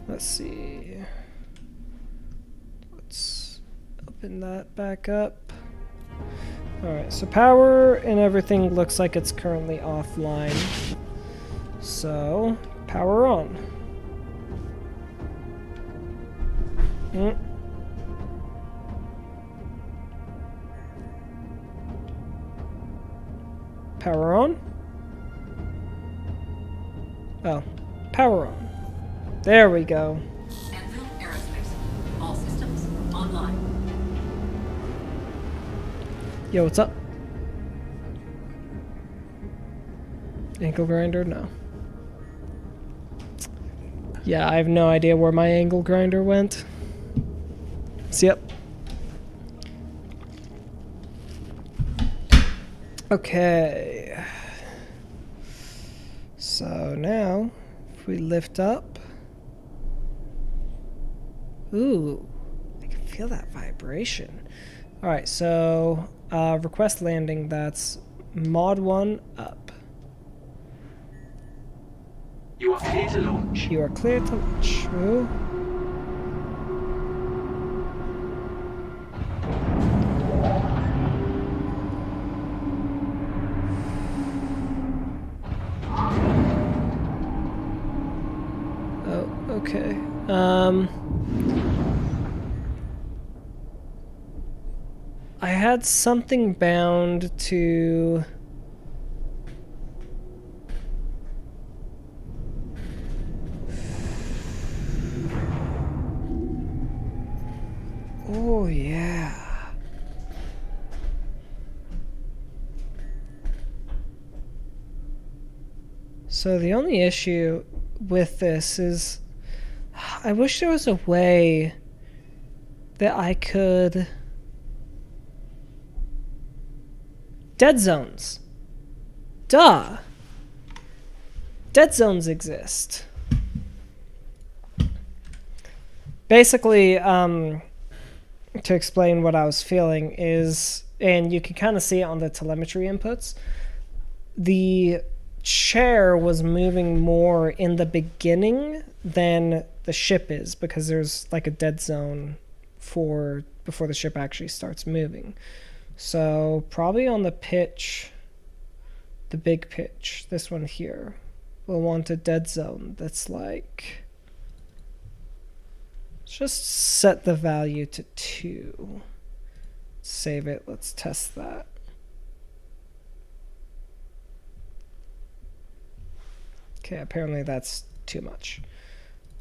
Speaker 1: Let's see. Let's open that back up. Alright, so power and everything looks like it's currently offline. So, power on. Power on? Oh, power on. There we go.
Speaker 5: Anvil Aerospace. All systems online.
Speaker 1: Yo, what's up? Ankle grinder? No. Yeah, I have no idea where my angle grinder went. See, yep. Okay. So now, if we lift up. Ooh, I can feel that vibration. Alright, so request landing, that's mod 1 up.
Speaker 6: You are clear to launch.
Speaker 1: You are clear to launch. Ooh. Oh, okay. I had something bound to... Oh, yeah. So the only issue with this is I wish there was a way that I could... Dead zones. Duh. Dead zones exist. Basically, to explain what I was feeling is, and you can kind of see it on the telemetry inputs, the chair was moving more in the beginning than the ship is, because there's like a dead zone before the ship actually starts moving. So probably on the pitch, the big pitch, this one here, we'll want a dead zone that's like, let's just set the value to 2. Save it, let's test that. Okay, apparently that's too much.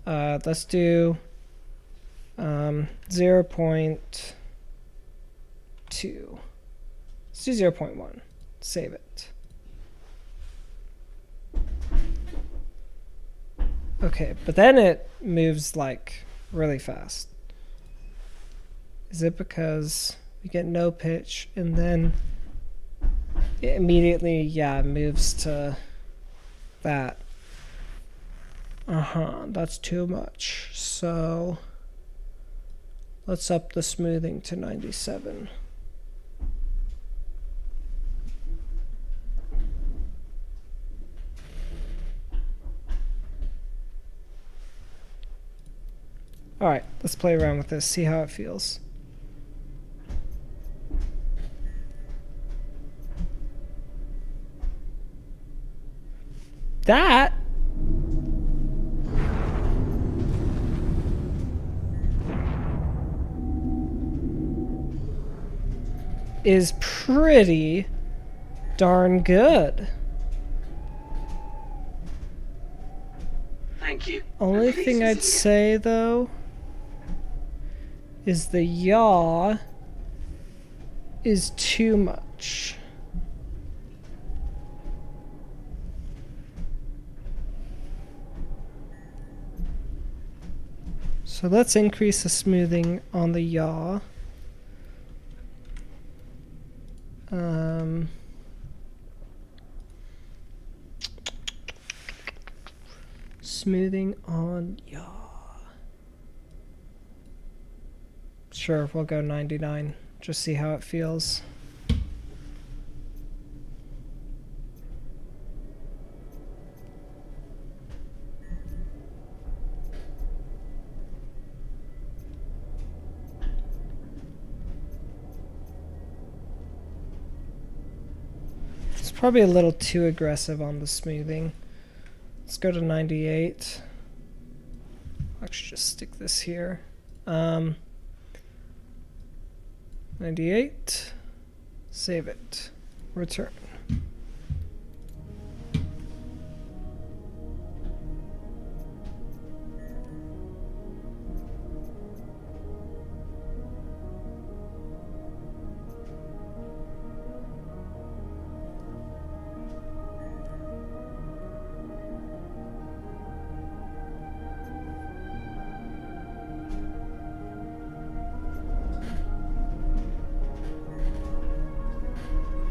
Speaker 1: Let's do 0.2. Let's do 0.1. Save it. Okay, but then it moves like really fast. Is it because we get no pitch and then it immediately, yeah, moves to that? That's too much. So let's up the smoothing to 97. Alright, let's play around with this, see how it feels. That is pretty darn good.
Speaker 6: Thank you.
Speaker 1: Only
Speaker 6: Please
Speaker 1: thing I'd
Speaker 6: see you.
Speaker 1: say though is the yaw is too much. So let's increase the smoothing on the yaw. Smoothing on yaw. Sure, we'll go 99. Just see how it feels. It's probably a little too aggressive on the smoothing. Let's go to 98. Actually, just stick this here. 98. Save it. Return.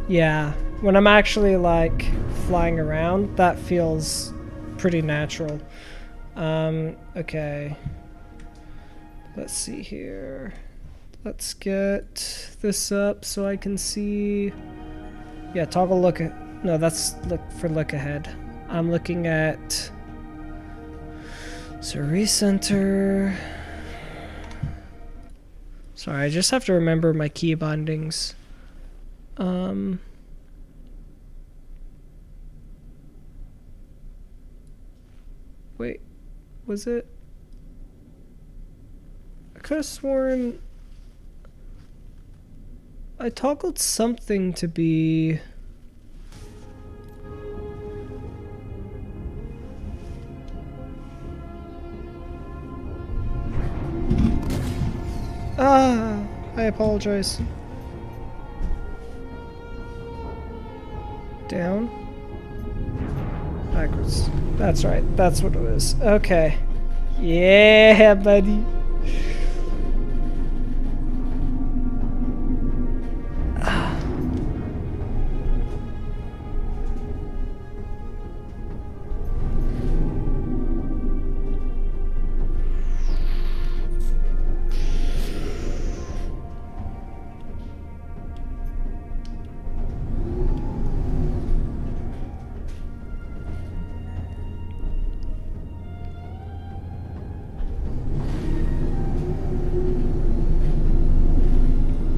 Speaker 1: Yeah, when I'm actually like flying around, that feels pretty natural. Okay. Let's see here. Let's get this up so I can see. Yeah, toggle look at. No, that's look for look ahead. I'm looking at. So recenter. Sorry, I just have to remember my key bindings. Wait, was it? I could have sworn I toggled something to be. I apologize. Down. Backwards. That's right. That's what it was. Okay. Yeah, buddy.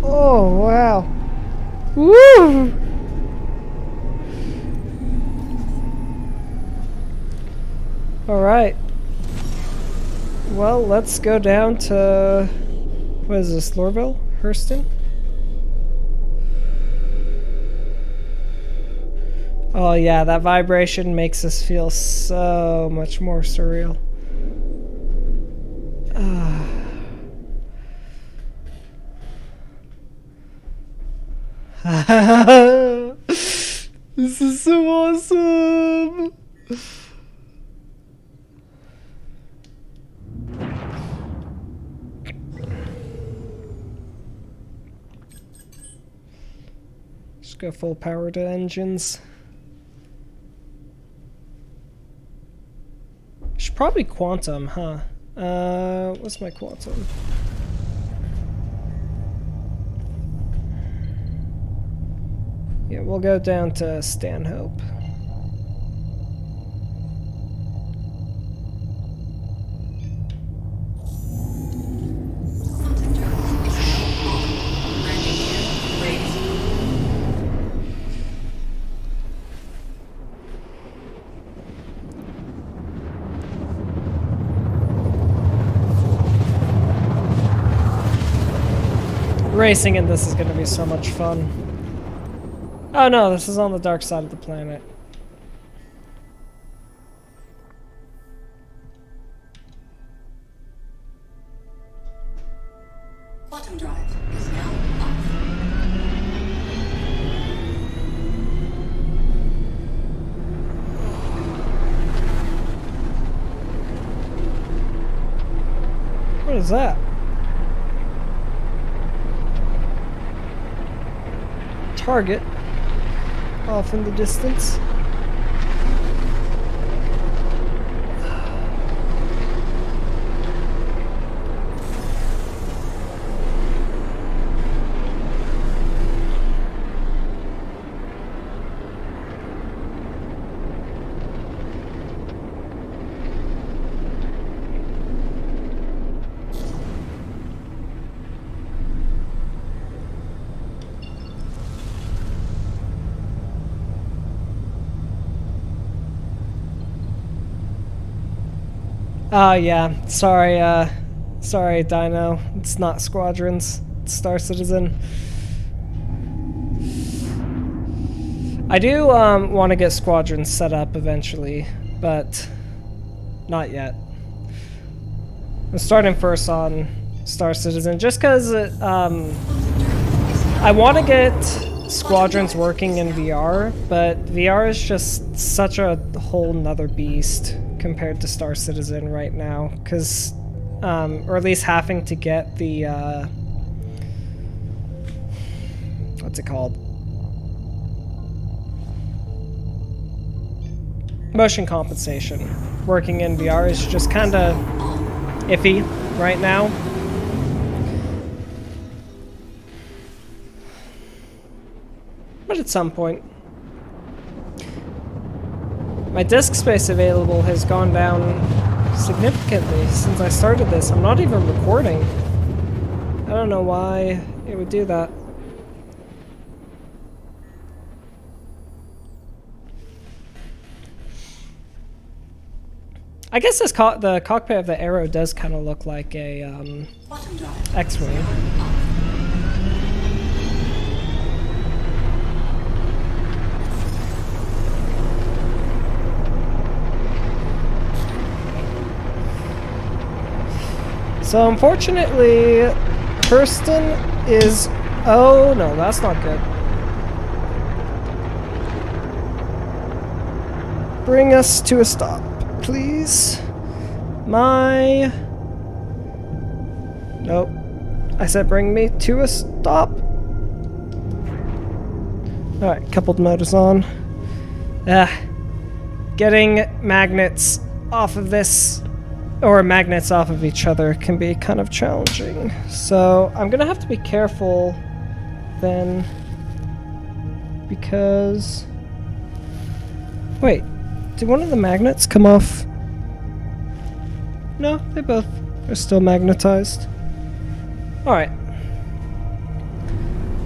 Speaker 1: Oh, wow. Woo! Alright. Well, let's go down to... What is this, Lorville? Hurston? Oh yeah, that vibration makes us feel so much more surreal. This is so awesome! Just go full power to engines. Should probably quantum, huh? What's my quantum? Yeah, we'll go down to Stanhope. racing in this is going to be so much fun. Oh no, this is on the dark side of the planet.
Speaker 5: Quantum drive is now off.
Speaker 1: What is that? Target off in the distance. Oh yeah, sorry Dino, it's not Squadrons, it's Star Citizen. I do want to get Squadrons set up eventually, but not yet. I'm starting first on Star Citizen just because I want to get Squadrons working in VR, but VR is just such a whole nother beast compared to Star Citizen right now, because or at least having to get the what's it called, motion compensation working in VR is just kind of iffy right now. But at some point, my disk space available has gone down significantly since I started this. I'm not even recording. I don't know why it would do that. I guess this the cockpit of the Arrow does kind of look like a X-wing. So unfortunately, Hurston is... Oh no, that's not good. Bring us to a stop, please. Nope. I said bring me to a stop. Alright, coupled motors on. Getting magnets off of this, or magnets off of each other, can be kind of challenging. So I'm gonna have to be careful then, because... Wait, did one of the magnets come off? No, they both are still magnetized. Alright.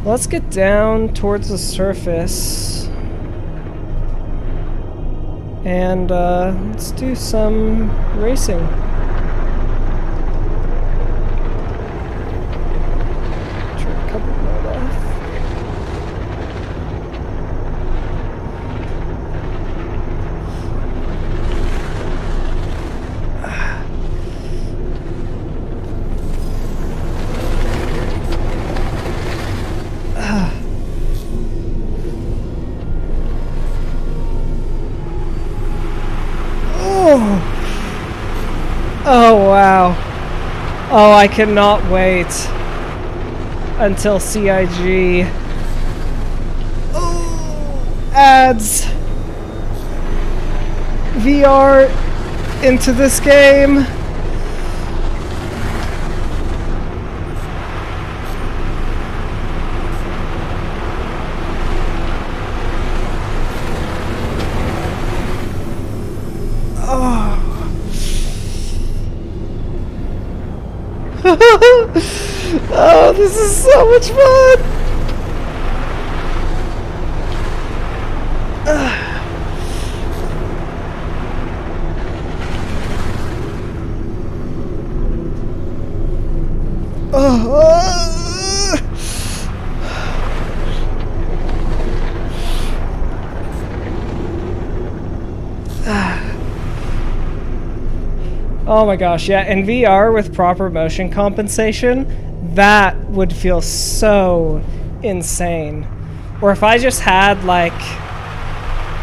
Speaker 1: Let's get down towards the surface. And let's do some racing. Turn a couple more off. Oh wow. Oh, I cannot wait until CIG adds VR into this game. Oh, this is so much fun! Oh my gosh, yeah, in VR with proper motion compensation, that would feel so insane. Or if I just had like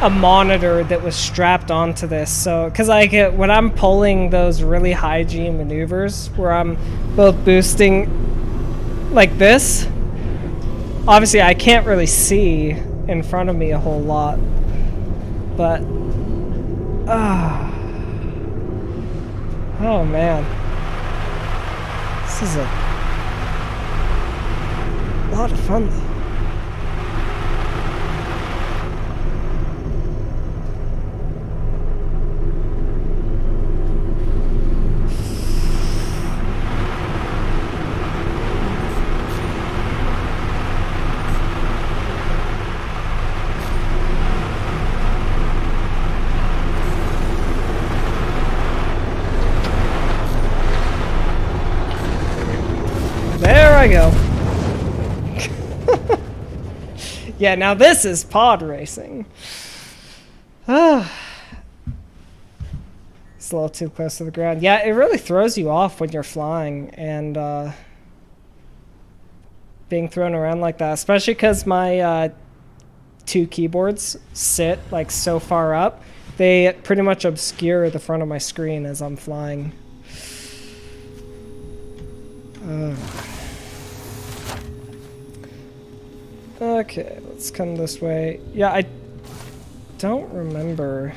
Speaker 1: a monitor that was strapped onto this, so because like when I'm pulling those really high G maneuvers where I'm both boosting like this, obviously I can't really see in front of me a whole lot, but oh man, this is a lot of fun though. There I go. Yeah, now this is pod racing. It's a little too close to the ground. Yeah, it really throws you off when you're flying and being thrown around like that, especially because my two keyboards sit like so far up. They pretty much obscure the front of my screen as I'm flying. Okay, let's come this way. Yeah, I don't remember.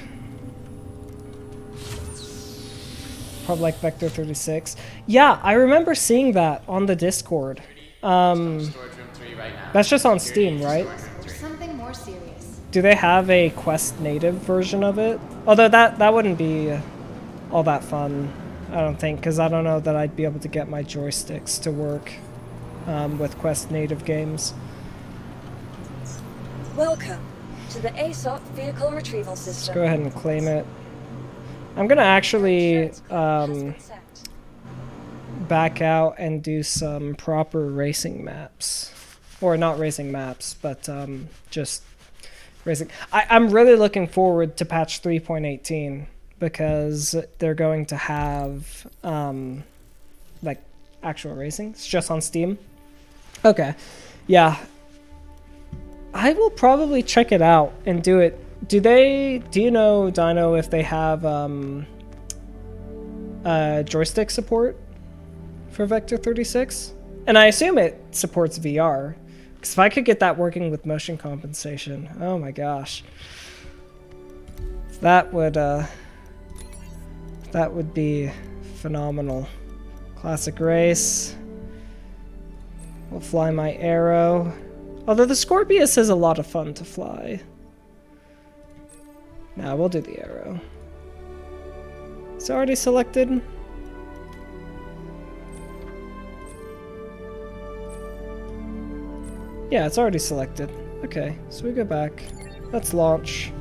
Speaker 1: Probably like Vector 36. Yeah, I remember seeing that on the Discord. That's just on Steam, right?
Speaker 7: Something more serious.
Speaker 1: Do they have a Quest native version of it? Although that wouldn't be all that fun, I don't think, because I don't know that I'd be able to get my joysticks to work with Quest native games.
Speaker 4: Welcome to the ASOC Vehicle Retrieval System.
Speaker 1: Go ahead and claim it. I'm gonna actually
Speaker 4: Insurance code has been set.
Speaker 1: back out and do some proper racing maps. Or not racing maps, but just racing. I'm really looking forward to patch 3.18 because they're going to have like actual racing. It's just on Steam. Okay. Yeah. I will probably check it out and do it. Do you know, Dino, if they have joystick support for Vector 36? And I assume it supports VR. Because if I could get that working with motion compensation, oh my gosh. That would be phenomenal. Classic race. We'll fly my Arrow. Although the Scorpius is a lot of fun to fly. Nah, we'll do the Arrow. It's already selected. Yeah, it's already selected. Okay, so we go back. Let's launch.